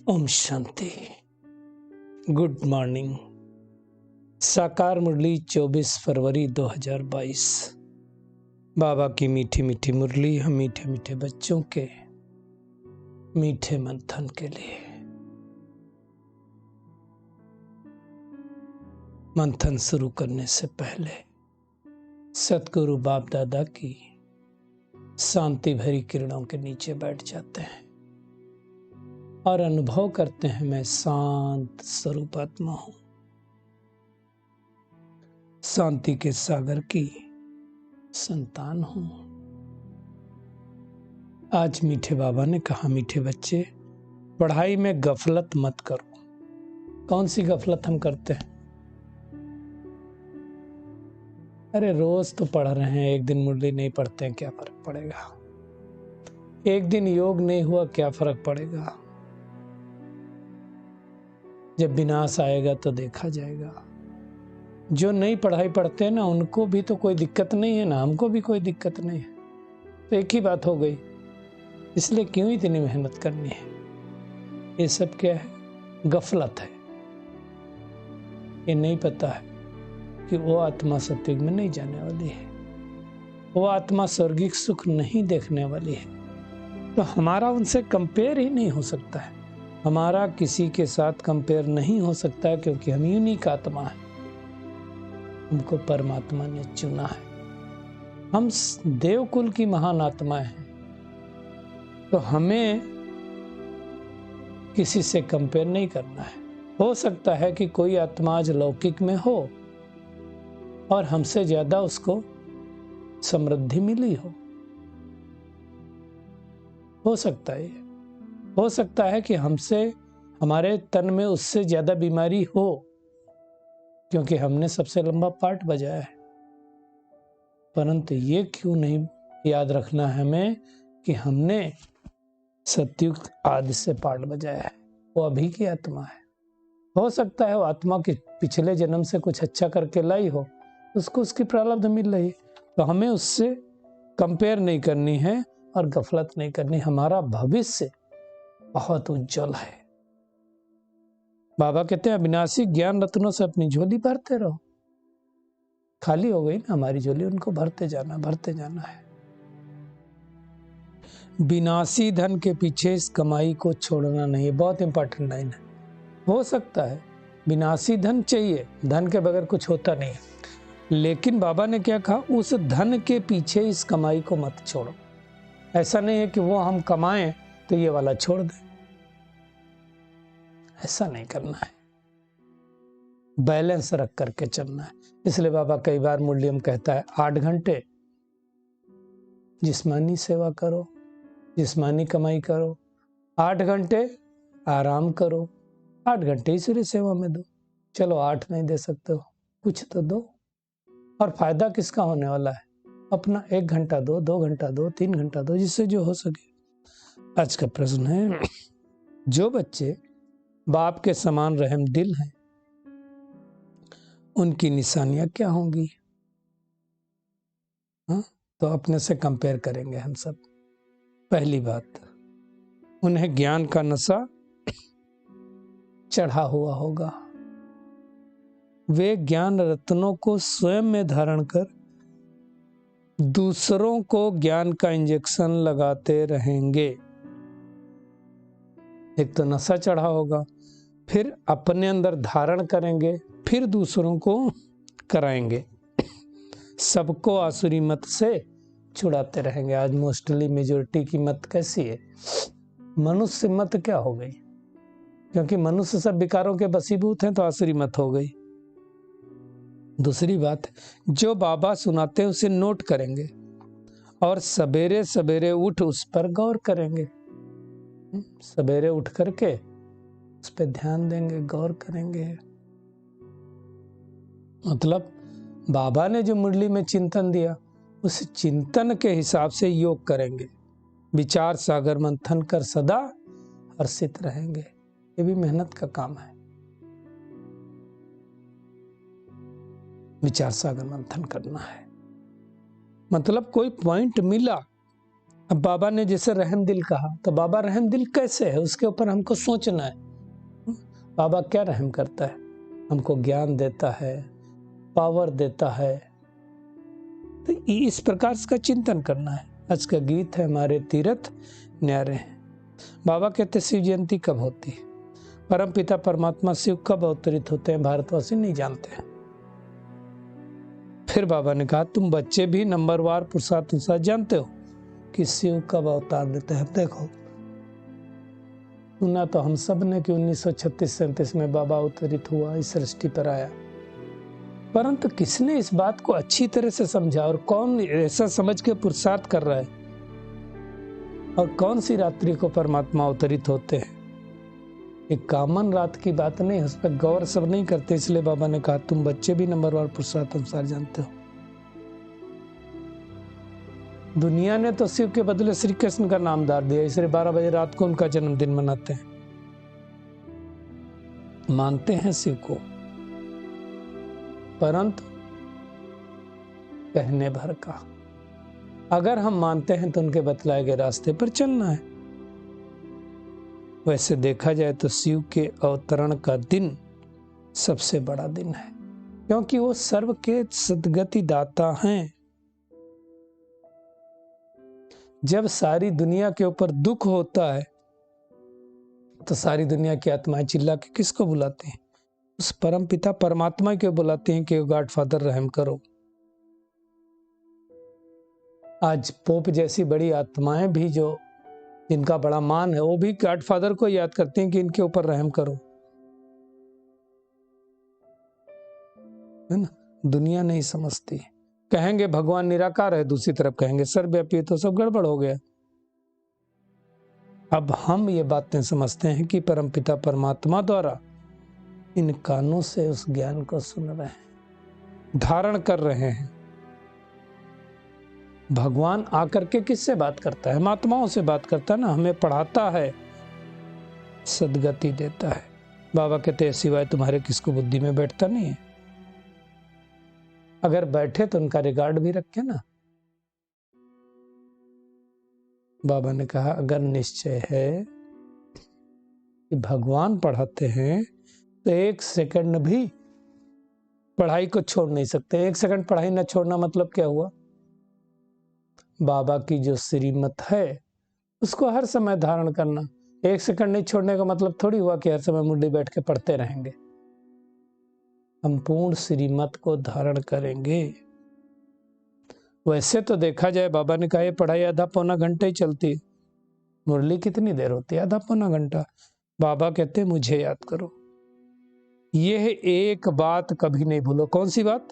Om Shanti. Good morning. साकार मुरली 24 फरवरी 2022। बाबा की मीठी मीठी मुरली हम मीठे मीठे बच्चों के मीठे मंथन के लिए। मंथन शुरू करने से पहले सतगुरु बाप दादा की शांति भरी किरणों के नीचे बैठ जाते हैं और अनुभव करते हैं, मैं शांत स्वरूप आत्मा हूं, शांति के सागर की संतान हूं। आज मीठे बाबा ने कहा, मीठे बच्चे पढ़ाई में गफलत मत करो। कौन सी गफलत हम करते हैं? अरे रोज तो पढ़ रहे हैं, एक दिन मुरली नहीं पढ़ते हैं, क्या फर्क पड़ेगा? एक दिन योग नहीं हुआ, क्या फर्क पड़ेगा? जब विनाश आएगा तो देखा जाएगा। जो नई पढ़ाई पढ़ते हैं ना, उनको भी तो कोई दिक्कत नहीं है ना, हमको भी कोई दिक्कत नहीं है, तो एक ही बात हो गई। इसलिए क्यों इतनी मेहनत करनी है? ये सब क्या है? गफलत है। ये नहीं पता है कि वो आत्मा सत्युग में नहीं जाने वाली है, वो आत्मा स्वर्गिक सुख नहीं देखने वाली है। तो हमारा उनसे कंपेयर ही नहीं हो सकता है, हमारा किसी के साथ कंपेयर नहीं हो सकता है, क्योंकि हम यूनिक आत्मा है। हमको परमात्मा ने चुना है, हम देवकुल की महान आत्माएं हैं, तो हमें किसी से कंपेयर नहीं करना है। हो सकता है कि कोई आत्मा आज लौकिक में हो और हमसे ज्यादा उसको समृद्धि मिली हो सकता है। हो सकता है कि हमसे, हमारे तन में उससे ज्यादा बीमारी हो, क्योंकि हमने सबसे लंबा पार्ट बजाया है। परंतु ये क्यों नहीं याद रखना है हमें कि हमने सतयुग आदि से पार्ट बजाया है, वो अभी की आत्मा है। हो सकता है वो आत्मा के पिछले जन्म से कुछ अच्छा करके लाई हो, उसको उसकी प्रारब्ध मिल रही, तो हमें उससे कंपेयर नहीं करनी है और गफलत नहीं करनी। हमारा भविष्य बहुत उज्जवल है। बाबा कहते हैं, अविनाशी ज्ञान रत्नों से अपनी झोली भरते रहो। खाली हो गई ना हमारी झोली, उनको भरते जाना है। विनाशी धन के पीछे इस कमाई को छोड़ना नहीं है। बहुत इंपॉर्टेंट लाइन है। हो सकता है विनाशी धन चाहिए, धन के बगैर कुछ होता नहीं है, लेकिन बाबा ने क्या कहा, उस धन के पीछे इस कमाई को मत छोड़ो। ऐसा नहीं है कि वो हम कमाएं तो ये वाला छोड़ दें, ऐसा नहीं करना है। बैलेंस रख करके चलना है। इसलिए बाबा कई बार मुरली में कहता है, 8 घंटे जिस्मानी सेवा करो, जिस्मानी कमाई करो, 8 घंटे आराम करो, 8 घंटे ईश्वरीय सेवा में दो। चलो 8 नहीं दे सकते हो, कुछ तो दो। और फायदा किसका होने वाला है? अपना। 1 घंटा दो, 2 घंटा दो, 3 घंटा दो, जिससे जो हो सके। आज का प्रश्न है, जो बच्चे बाप के समान रहम दिल हैं, उनकी निशानियां क्या होंगी? तो अपने से कंपेयर करेंगे हम सब। पहली बात, उन्हें ज्ञान का नशा चढ़ा हुआ होगा। वे ज्ञान रत्नों को स्वयं में धारण कर दूसरों को ज्ञान का इंजेक्शन लगाते रहेंगे। एक तो नशा चढ़ा होगा, फिर अपने अंदर धारण करेंगे, फिर दूसरों को कराएंगे। सबको आसुरी मत से छुड़ाते रहेंगे। आज मोस्टली मेजोरिटी की मत कैसी है? मनुष्य मत क्या हो गई? क्योंकि मनुष्य सब विकारों के बसीभूत हैं, तो आसुरी मत हो गई। दूसरी बात, जो बाबा सुनाते हैं उसे नोट करेंगे और सवेरे सवेरे उठ उस पर गौर करेंगे। सवेरे उठ करके उस पर ध्यान देंगे, गौर करेंगे। मतलब बाबा ने जो मुरली में चिंतन दिया, उस चिंतन के हिसाब से योग करेंगे। विचार सागर मंथन कर सदा हर्षित रहेंगे। ये भी मेहनत का काम है, विचार सागर मंथन करना है। मतलब कोई पॉइंट मिला, अब बाबा ने जैसे रहम दिल कहा, तो बाबा रहम दिल कैसे है उसके ऊपर हमको सोचना है। बाबा क्या रहम करता है, हमको ज्ञान देता है, पावर देता है, तो इस प्रकार का चिंतन करना है। आज का गीत है हमारे तीर्थ न्यारे हैं। बाबा कहते शिव जयंती कब होती है, परम पिता परमात्मा शिव कब अवतरित होते हैं, भारतवासी नहीं जानते हैं। फिर बाबा ने कहा तुम बच्चे भी नंबरवार पुरुषार्थ अनुसार जानते हो कि शिव कब अवतार लेते हैं। देखो सुना तो हम सब ने कि 1936-37 में बाबा अवतरित हुआ, इस सृष्टि पर आया, परंतु किसने इस बात को अच्छी तरह से समझा और कौन ऐसा समझ के पुरुषार्थ कर रहा है, और कौन सी रात्रि को परमात्मा अवतरित होते हैं। एक कॉमन रात की बात नहीं, उस पर गौर सब नहीं करते। इसलिए बाबा ने कहा तुम बच्चे भी नंबरवार पुरुषार्थ अनुसार जानते हो। दुनिया ने तो शिव के बदले श्री कृष्ण का नाम डाल दिया, इसलिए 12 बजे रात को उनका जन्मदिन मनाते हैं, मानते हैं शिव को, परंतु कहने भर का। अगर हम मानते हैं तो उनके बतलाए गए रास्ते पर चलना है। वैसे देखा जाए तो शिव के अवतरण का दिन सबसे बड़ा दिन है, क्योंकि वो सर्व के सद्गति दाता हैं। जब सारी दुनिया के ऊपर दुख होता है तो सारी दुनिया की आत्माएं चिल्ला के किसको बुलाती हैं? उस परम पिता परमात्मा को बुलाते हैं कि गॉड फादर रहम करो। आज पोप जैसी बड़ी आत्माएं भी जो जिनका बड़ा मान है, वो भी गॉड फादर को याद करते हैं कि इनके ऊपर रहम करो, है ना। दुनिया नहीं समझती, कहेंगे भगवान निराकार है, दूसरी तरफ कहेंगे सर्वव्यापी, तो सब गड़बड़ हो गया। अब हम ये बातें समझते हैं कि परमपिता परमात्मा द्वारा इन कानों से उस ज्ञान को सुन रहे हैं, धारण कर रहे हैं। भगवान आकर के किससे बात करता है? महात्माओं से बात करता है ना, हमें पढ़ाता है, सद्गति देता है। बाबा कहते हैं सिवाय तुम्हारे किसको बुद्धि में बैठता नहीं है। अगर बैठे तो उनका रिकॉर्ड भी रखे ना। बाबा ने कहा अगर निश्चय है कि भगवान पढ़ाते हैं तो 1 सेकंड भी पढ़ाई को छोड़ नहीं सकते। 1 सेकंड पढ़ाई न छोड़ना मतलब क्या हुआ? बाबा की जो श्रीमत है उसको हर समय धारण करना। 1 सेकंड नहीं छोड़ने का मतलब थोड़ी हुआ कि हर समय मुंडी बैठ के पढ़ते रहेंगे। हम पूर्ण श्रीमत को धारण करेंगे। वैसे तो देखा जाए, बाबा ने कहा ये पढ़ाई आधा पौना घंटे ही चलती, मुरली कितनी देर होती है? आधा पौना घंटा। बाबा कहते मुझे याद करो। यह एक बात कभी नहीं भूलो। कौन सी बात?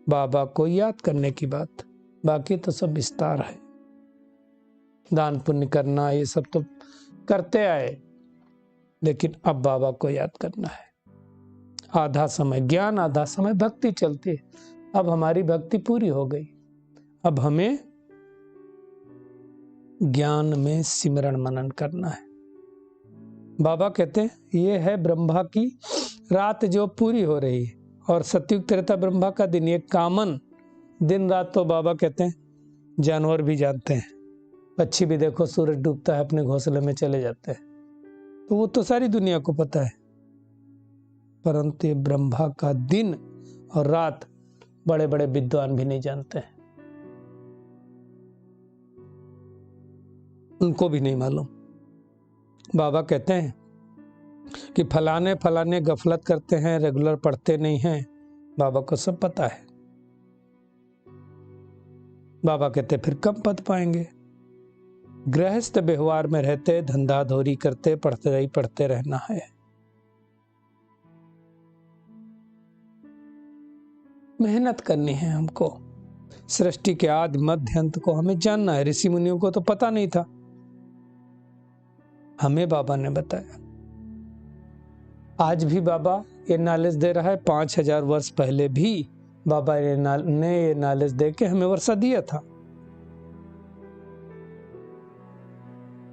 बाबा को याद करने की बात। बाकी तो सब विस्तार है, दान पुण्य करना ये सब तो करते आए, लेकिन अब बाबा को याद करना है। आधा समय ज्ञान, आधा समय भक्ति चलती है। अब हमारी भक्ति पूरी हो गई, अब हमें ज्ञान में सिमरण मनन करना है। बाबा कहते हैं ये है ब्रह्मा की रात जो पूरी हो रही है, और सतयुग त्रेता ब्रह्मा का दिन। ये कॉमन दिन रात तो बाबा कहते हैं जानवर भी जानते हैं। पक्षी भी देखो सूरज डूबता है अपने घोंसले में चले जाते हैं, तो वो तो सारी दुनिया को पता है। परंतु ये ब्रह्मा का दिन और रात बड़े बड़े विद्वान भी नहीं जानते हैं, उनको भी नहीं मालूम। बाबा कहते हैं कि फलाने फलाने गफलत करते हैं, रेगुलर पढ़ते नहीं हैं, बाबा को सब पता है। बाबा कहते फिर कब पद पाएंगे? गृहस्थ व्यवहार में रहते, धंधा धोरी करते, पढ़ते रहना है। मेहनत करनी है हमको। सृष्टि के आदि मध्य अंत को हमें जानना है। ऋषि मुनियों को तो पता नहीं था, हमें बाबा ने बताया। आज भी बाबा ये नॉलेज दे रहा है। 5000 वर्ष पहले भी बाबा ने ये नॉलेज दे के हमें वर्षा दिया था।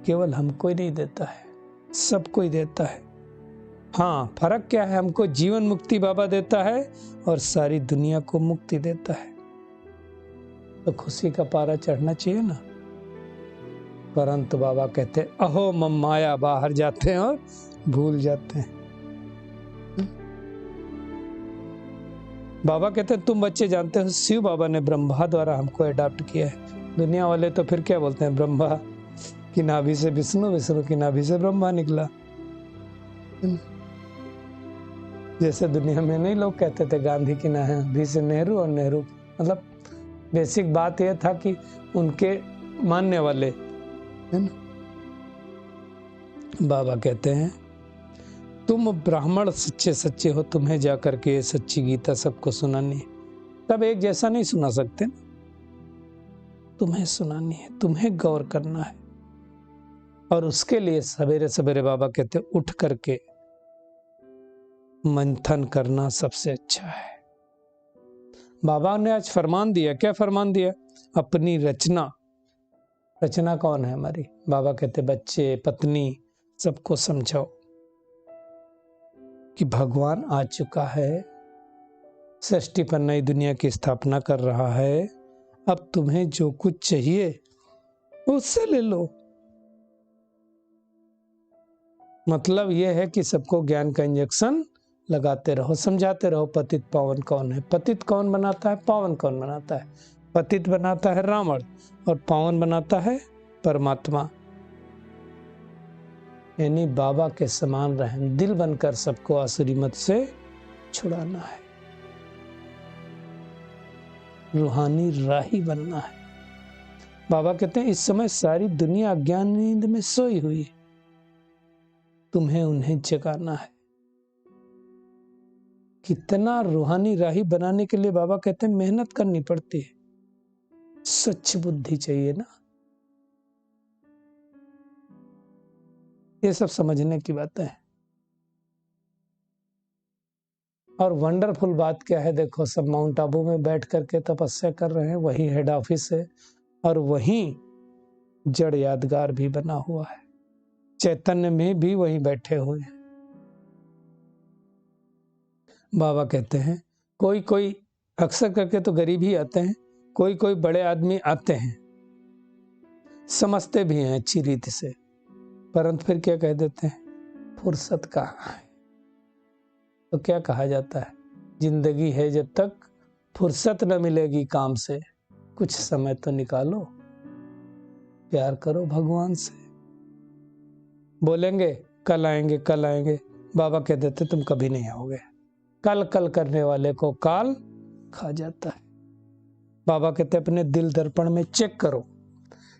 केवल हमको ही नहीं देता है, सबको ही देता है। हाँ, फर्क क्या है? हमको जीवन मुक्ति बाबा देता है और सारी दुनिया को मुक्ति देता है। तो खुशी का पारा चढ़ना चाहिए ना। परंतु बाबा कहते अहो मम माया, बाहर जाते हैं और भूल जाते हैं। बाबा कहते तुम बच्चे जानते हो शिव बाबा ने ब्रह्मा द्वारा हमको अडॉप्ट किया है। दुनिया वाले तो फिर क्या बोलते हैं, ब्रह्मा की नाभि से विष्णु, विष्णु की नाभि से ब्रह्मा निकला। जैसे दुनिया में नहीं लोग कहते थे गांधी की नाभि से नेहरू और नेहरू, मतलब बेसिक बात यह था कि उनके मानने वाले, है ना। बाबा कहते हैं तुम ब्राह्मण सच्चे सच्चे हो, तुम्हें जाकर के सच्ची गीता सबको सुनानी है। तब एक जैसा नहीं सुना सकते, तुम्हें सुनानी है, तुम्हें गौर करना है। और उसके लिए सवेरे सवेरे बाबा कहते उठ करके मंथन करना सबसे अच्छा है। बाबा ने आज फरमान दिया, क्या फरमान दिया? अपनी रचना, रचना कौन है हमारी? बाबा कहते बच्चे, पत्नी, सबको समझाओ कि भगवान आ चुका है, सृष्टि पर नई दुनिया की स्थापना कर रहा है। अब तुम्हें जो कुछ चाहिए उससे ले लो। मतलब यह है कि सबको ज्ञान का इंजेक्शन लगाते रहो, समझाते रहो पतित पावन कौन है। पतित कौन बनाता है? पावन कौन बनाता है? पतित बनाता है रावण और पावन बनाता है परमात्मा। यानी बाबा के समान रहम दिल बनकर सबको आसुरी मत से छुड़ाना है, रूहानी राही बनना है। बाबा कहते हैं इस समय सारी दुनिया अज्ञान नींद में सोई हुई है, तुम्हें उन्हें जगाना है। कितना रूहानी राही बनाने के लिए बाबा कहते हैं मेहनत करनी पड़ती है, सच्ची बुद्धि चाहिए ना। ये सब समझने की बातें हैं। और वंडरफुल बात क्या है, देखो सब माउंट आबू में बैठ करके तपस्या कर रहे हैं, वही हेड ऑफिस है और वहीं जड़ यादगार भी बना हुआ है। चैतन्य में भी वहीं बैठे हुए हैं। बाबा कहते हैं कोई कोई अक्सर करके तो गरीब ही आते हैं, कोई कोई बड़े आदमी आते हैं, समझते भी हैं अच्छी रीति से, परंतु फिर क्या कह देते हैं, फुर्सत कहाँ है। तो क्या कहा जाता है, जिंदगी है जब तक फुर्सत न मिलेगी काम से, कुछ समय तो निकालो, प्यार करो भगवान से। बोलेंगे कल आएंगे कल आएंगे, बाबा कह देते तुम कभी नहीं आओगे। कल कल करने वाले को काल खा जाता है। बाबा कहते अपने दिल दर्पण में चेक करो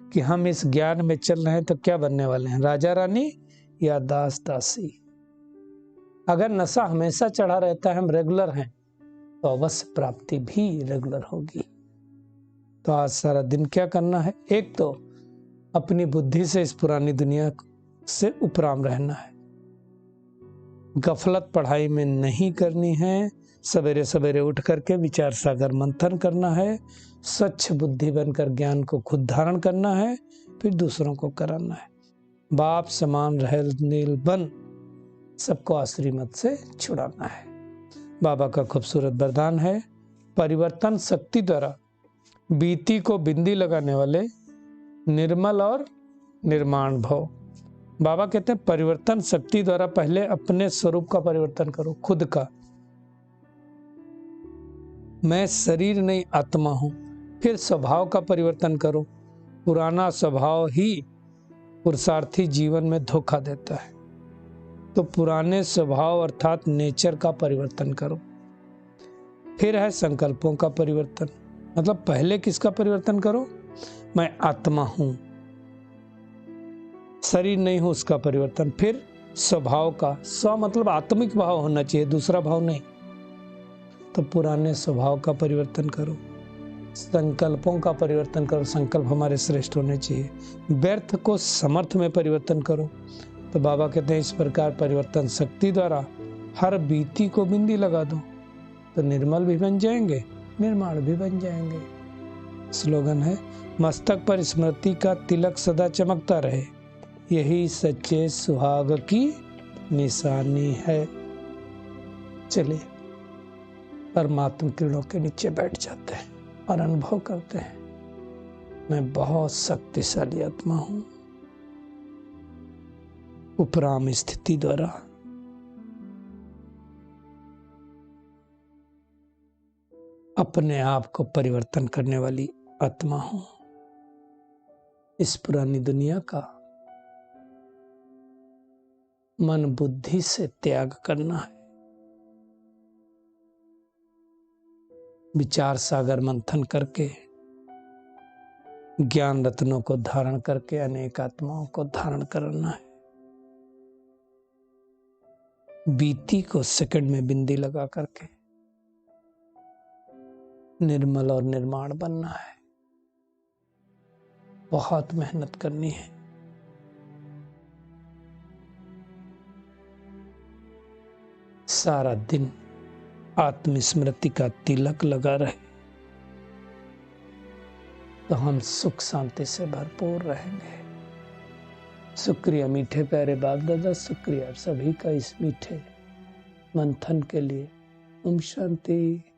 कि हम इस ज्ञान में चल रहे हैं तो क्या बनने वाले हैं, राजा रानी या दास दासी। अगर नशा हमेशा चढ़ा रहता है, हम रेगुलर हैं, तो अवश्य प्राप्ति भी रेगुलर होगी। तो आज सारा दिन क्या करना है, एक तो अपनी बुद्धि से इस पुरानी दुनिया से उपराम रहना है, गफलत पढ़ाई में नहीं करनी है, सवेरे सवेरे उठ करके विचार सागर मंथन करना है, स्वच्छ बुद्धि बनकर ज्ञान को खुद धारण करना है, फिर दूसरों को कराना है। बाप समान रह नील बन सबको आसुरी मत से छुड़ाना है। बाबा का खूबसूरत वरदान है, परिवर्तन शक्ति द्वारा बीती को बिंदी लगाने वाले निर्मल और निर्माण भव। बाबा कहते हैं परिवर्तन शक्ति द्वारा पहले अपने स्वरूप का परिवर्तन करो, खुद का। मैं शरीर नहीं आत्मा हूं। फिर स्वभाव का परिवर्तन करो, पुराना स्वभाव ही पुरुषार्थी जीवन में धोखा देता है, तो पुराने स्वभाव अर्थात नेचर का परिवर्तन करो। फिर है संकल्पों का परिवर्तन, मतलब पहले किसका परिवर्तन करो, मैं आत्मा हूं, शरीर नहीं हूं, उसका परिवर्तन। फिर स्वभाव का, स्व मतलब आत्मिक भाव होना चाहिए, दूसरा भाव नहीं, तो पुराने स्वभाव का परिवर्तन करो। संकल्पों का परिवर्तन करो, संकल्प हमारे श्रेष्ठ होने चाहिए। व्यर्थ को समर्थ में परिवर्तन करो, तो बाबा कहते हैं इस प्रकार परिवर्तन शक्ति द्वारा हर बीती को बिंदी लगा दो, तो निर्मल भी बन जाएंगे, निर्माण भी बन जाएंगे। स्लोगन है, मस्तक पर स्मृति का तिलक सदा चमकता रहे, यही सच्चे सुहाग की निशानी है। चलिए परमात्मा किरणों के नीचे बैठ जाते हैं और अनुभव करते हैं, मैं बहुत शक्तिशाली आत्मा हूँ। उपराम स्थिति द्वारा अपने आप को परिवर्तन करने वाली आत्मा हूं। इस पुरानी दुनिया का मन बुद्धि से त्याग करना है। विचार सागर मंथन करके, ज्ञान रत्नों को धारण करके अनेक आत्माओं को धारण करना है। बीती को सेकंड में बिंदी लगा करके निर्मल और निर्माण बनना है। बहुत मेहनत करनी है। सारा दिन आत्मस्मृति का तिलक लगा रहे तो हम सुख शांति से भरपूर रहेंगे। शुक्रिया मीठे प्यारे बाप दादा, शुक्रिया सभी का इस मीठे मंथन के लिए। ओम शांति।